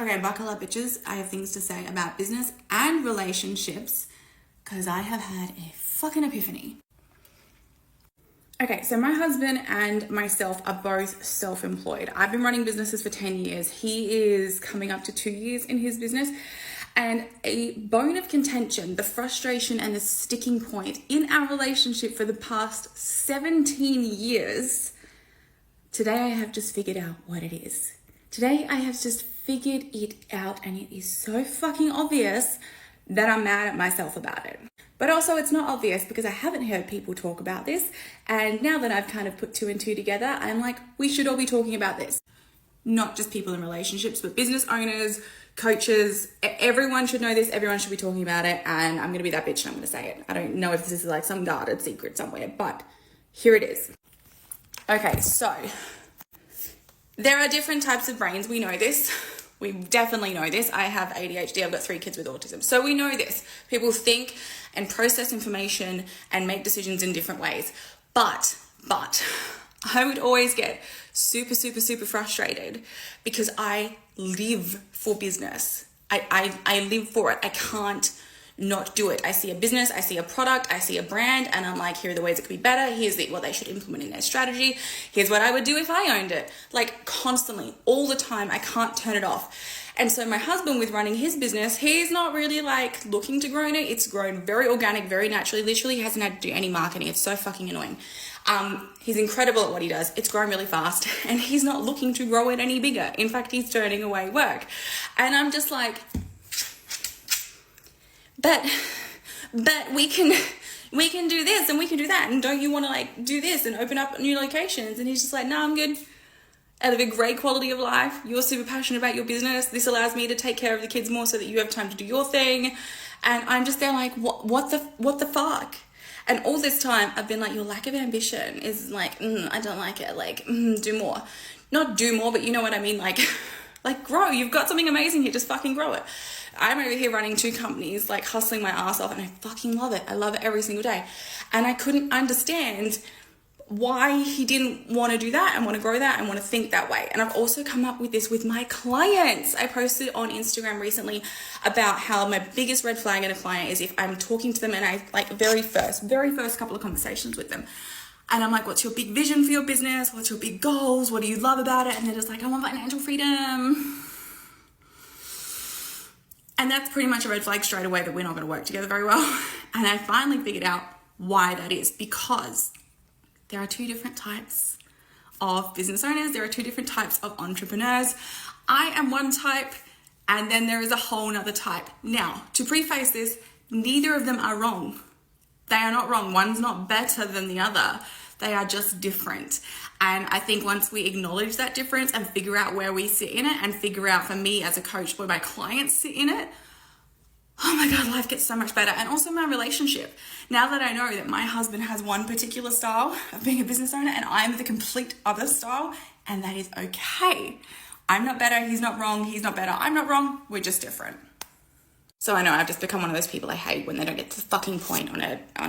Okay, buckle up, bitches. I have things to say about business and relationships because I have had a fucking epiphany. Okay, so my husband and myself are both self-employed. I've been running businesses for 10 years. He is coming up to 2 years in his business. And a bone of contention, the frustration and the sticking point in our relationship for the past 17 years, today I have just figured out what it is. Today I have just figured it out, and it is so fucking obvious that I'm mad at myself about it. But also it's not obvious because I haven't heard people talk about this. And now that I've kind of put two and two together, I'm like, we should all be talking about this. Not just people in relationships, but business owners, coaches, everyone should know this. Everyone should be talking about it. And I'm going to be that bitch and I'm going to say it. I don't know if this is like some guarded secret somewhere, but here it is. Okay, so there are different types of brains. We know this. We definitely know this. I have ADHD. I've got 3 kids with autism. So we know this. People think and process information and make decisions in different ways. But I would always get super frustrated because I live for business. I live for it. I can't not do it. I see a business, I see a product, I see a brand, and I'm like, here are the ways it could be better. Here's what they should implement in their strategy. Here's what I would do if I owned it. Like constantly, all the time, I can't turn it off. And so my husband, with running his business, he's not really like looking to grow it. It's grown very organic, very naturally. Literally hasn't had to do any marketing. It's so fucking annoying. He's incredible at what he does. It's grown really fast and he's not looking to grow it any bigger. In fact, he's turning away work. And I'm just like, but we can do this and we can do that. And don't you want to like do this and open up new locations? And he's just like, no, I'm good. I live a great quality of life. You're super passionate about your business. This allows me to take care of the kids more so that you have time to do your thing. And I'm just there like, what the fuck? And all this time I've been like, your lack of ambition is like, I don't like it. Like, do more. Not do more, but you know what I mean? Like grow. You've got something amazing here. Just fucking grow it. I'm over here running 2 companies, like hustling my ass off, and I fucking love it. I love it every single day. And I couldn't understand why he didn't want to do that and want to grow that and want to think that way. And I've also come up with this with my clients. I posted on Instagram recently about how my biggest red flag in a client is if I'm talking to them and I like very first couple of conversations with them. And I'm like, what's your big vision for your business? What's your big goals? What do you love about it? And they're just like, I want financial freedom. And that's pretty much a red flag straight away that we're not going to work together very well. And I finally figured out why that is, because there are 2 different types of business owners. There are 2 different types of entrepreneurs. I am one type, and then there is a whole nother type. Now, to preface this, neither of them are wrong. They are not wrong. One's not better than the other. They are just different. And I think once we acknowledge that difference and figure out where we sit in it, and figure out for me as a coach where my clients sit in it, oh my God, life gets so much better. And also my relationship. Now that I know that my husband has one particular style of being a business owner and I'm the complete other style, and that is okay. I'm not better, he's not wrong, he's not better, I'm not wrong, we're just different. So I know I've just become one of those people I hate when they don't get to the fucking point on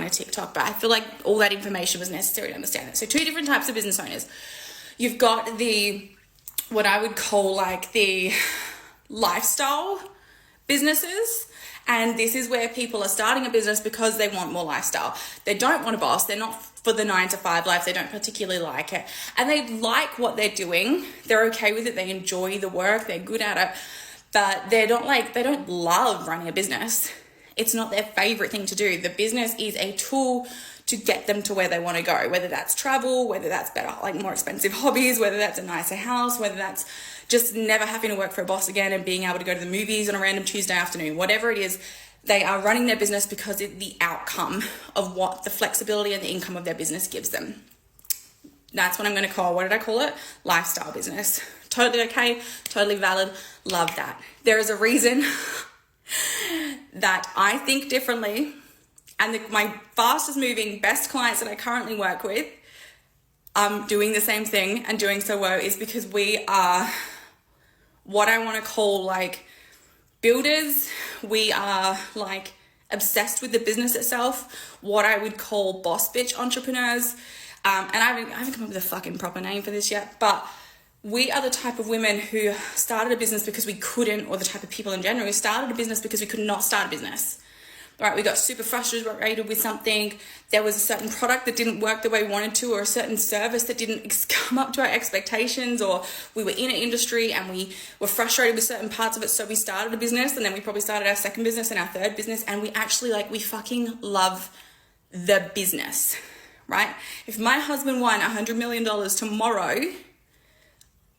a TikTok, but I feel like all that information was necessary to understand it. So 2 different types of business owners. You've got what I would call like the lifestyle businesses. And this is where people are starting a business because they want more lifestyle. They don't want a boss. They're not for the 9-to-5 life. They don't particularly like it. And they like what they're doing. They're okay with it. They enjoy the work. They're good at it. But they don't love running a business. It's not their favorite thing to do. The business is a tool to get them to where they want to go, whether that's travel, whether that's better, like more expensive hobbies, whether that's a nicer house, whether that's just never having to work for a boss again and being able to go to the movies on a random Tuesday afternoon. Whatever it is, they are running their business because it's the outcome of what the flexibility and the income of their business gives them. That's what I'm going to call, what did I call it? Lifestyle business. Totally okay, totally valid, love that. There is a reason that I think differently, and my fastest moving, best clients that I currently work with doing the same thing and doing so well is because we are what I want to call like builders. We are like obsessed with the business itself, what I would call boss bitch entrepreneurs. And I haven't come up with a fucking proper name for this yet, but we are the type of women who started a business because we couldn't, or the type of people in general who started a business because we could not start a business. Right, we got super frustrated with something. There was a certain product that didn't work the way we wanted to, or a certain service that didn't come up to our expectations, or we were in an industry and we were frustrated with certain parts of it. So we started a business, and then we probably started our second business and our third business. And we actually we fucking love the business, right? If my husband won $100 million tomorrow,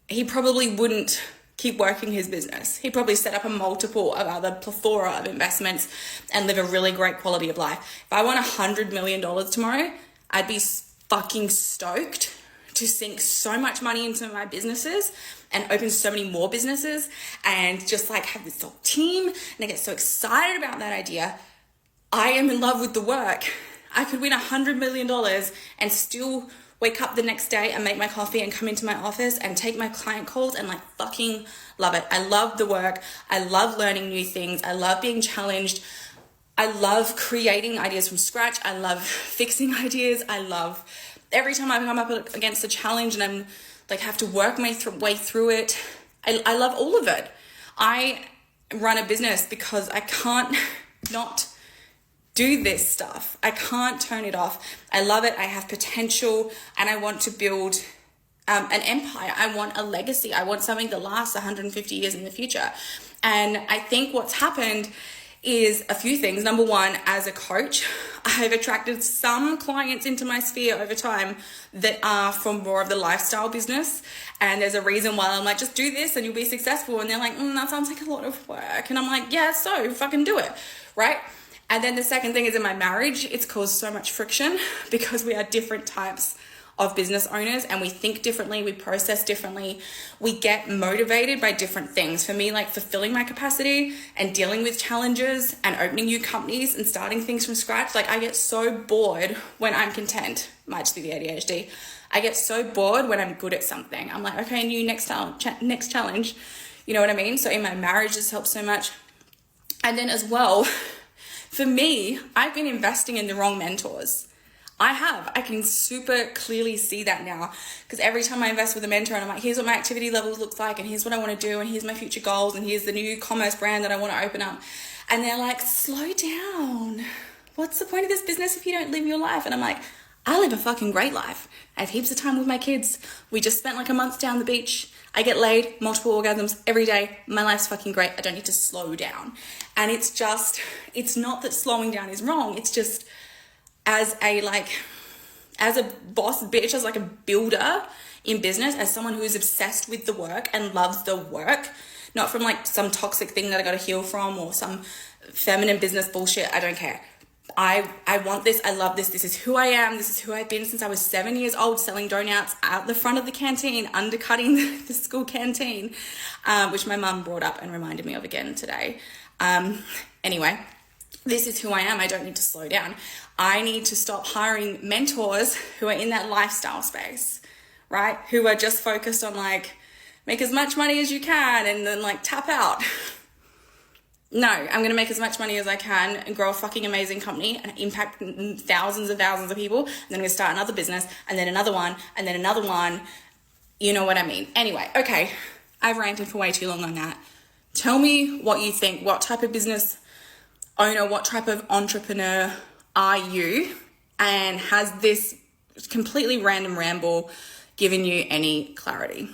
he probably wouldn't keep working his business. He'd probably set up a multiple of other plethora of investments and live a really great quality of life. If I won $100 million tomorrow, I'd be fucking stoked to sink so much money into my businesses and open so many more businesses and just have this whole team. And I get so excited about that idea. I am in love with the work. I could win $100 million and still wake up the next day and make my coffee and come into my office and take my client calls and fucking love it. I love the work. I love learning new things. I love being challenged. I love creating ideas from scratch. I love fixing ideas. I love every time I come up against a challenge and I'm have to work my way through it. I love all of it. I run a business because I can't not do this stuff. I can't turn it off. I love it. I have potential and I want to build an empire. I want a legacy. I want something that lasts 150 years in the future. And I think what's happened is a few things. Number one, as a coach, I've attracted some clients into my sphere over time that are from more of the lifestyle business. And there's a reason why I'm just do this and you'll be successful. And they're that sounds like a lot of work. And I'm yeah, so fucking do it, right? And then the second thing is in my marriage, it's caused so much friction because we are different types of business owners and we think differently, we process differently, we get motivated by different things. For me, fulfilling my capacity and dealing with challenges and opening new companies and starting things from scratch, I get so bored when I'm content. Might just be the ADHD. I get so bored when I'm good at something. I'm okay, new next challenge. You know what I mean? So in my marriage, this helps so much. And then as well, for me, I've been investing in the wrong mentors. I can super clearly see that now because every time I invest with a mentor and I'm here's what my activity levels looks like and here's what I want to do and here's my future goals and here's the new commerce brand that I want to open up. And they're slow down. What's the point of this business if you don't live your life? And I'm I live a fucking great life. I have heaps of time with my kids. We just spent a month down the beach. I get laid, multiple orgasms every day. My life's fucking great. I don't need to slow down. And it's not that slowing down is wrong. It's just as a boss bitch, as a builder in business, as someone who is obsessed with the work and loves the work, not from some toxic thing that I got to heal from or some feminine business bullshit. I don't care. I want this. I love this. This is who I am. This is who I've been since I was 7 years old, selling donuts out the front of the canteen, undercutting the school canteen, which my mum brought up and reminded me of again today. Anyway, this is who I am. I don't need to slow down. I need to stop hiring mentors who are in that lifestyle space, right? Who are just focused on make as much money as you can and then tap out. No, I'm going to make as much money as I can and grow a fucking amazing company and impact thousands and thousands of people. And then I'm going to start another business and then another one and then another one. You know what I mean? Anyway, okay. I've ranted for way too long on that. Tell me what you think. What type of business owner, what type of entrepreneur are you? And has this completely random ramble given you any clarity?